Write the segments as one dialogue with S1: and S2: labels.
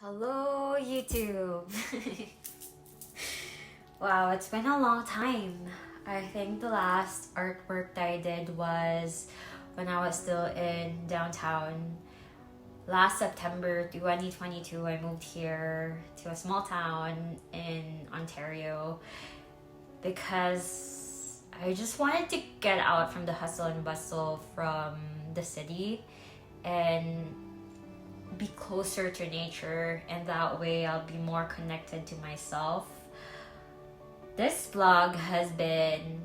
S1: Hello, YouTube! Wow, it's been a long time. I think the last artwork that I did was when I was still in downtown. Last September 2022, I moved here to a small town in Ontario because I just wanted to get out from the hustle and bustle from the city and be closer to nature, and that way I'll be more connected to myself. This vlog has been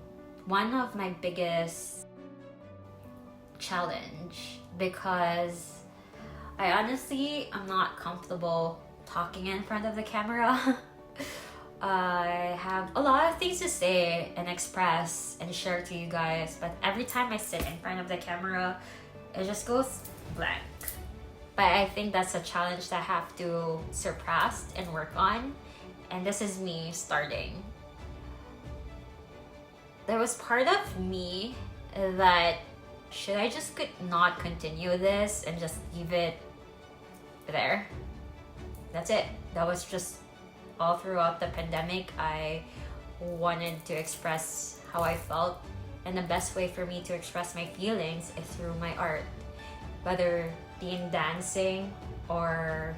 S1: one of my biggest challenge because I honestly am not comfortable talking in front of the camera. I have a lot of things to say and express and share to you guys, but every time I sit in front of the camera, it just goes blank. But I think that's a challenge that I have to surpass and work on, and this is me starting. There was part of me that should I just not continue this and just leave it there? That's it. That was just all throughout the pandemic. I wanted to express how I felt, and the best way for me to express my feelings is through my art. Whether being dancing or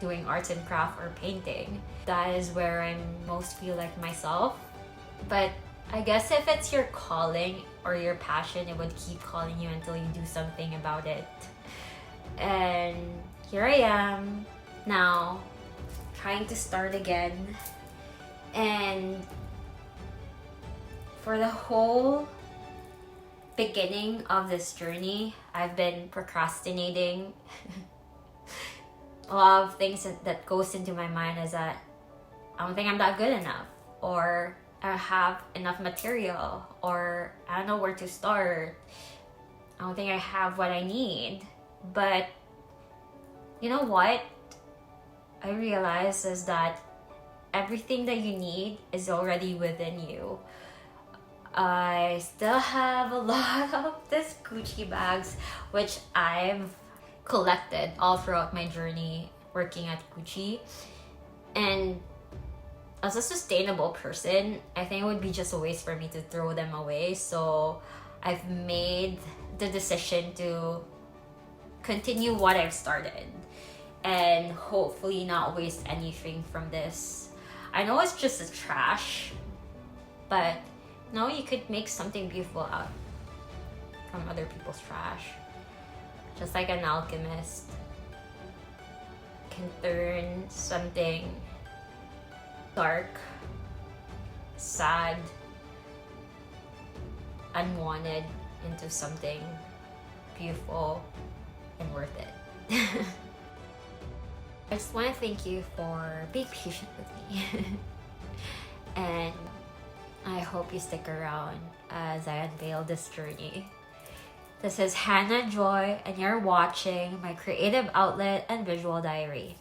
S1: doing arts and craft or painting. That is where I most feel like myself. But I guess if it's your calling or your passion, it would keep calling you until you do something about it. And here I am now, trying to start again. And for the whole beginning of this journey, I've been procrastinating. A lot of things that goes into my mind is that I don't think I'm that good enough, or I don't have enough material, or I don't know where to start. I don't think I have what I need. But you know what I realized is that everything that you need is already within you. I still have a lot of these Gucci bags, which I've collected all throughout my journey working at Gucci. And as a sustainable person, I think it would be just a waste for me to throw them away. So I've made the decision to continue what I've started and hopefully not waste anything from this. I know it's just a trash, but no, you could make something beautiful out from other people's trash. Just like an alchemist can turn something dark, sad, unwanted into something beautiful and worth it. I just want to thank you for being patient with me. And I hope you stick around as I unveil this journey. This is Hanna Joie, and you're watching my creative outlet and visual diary.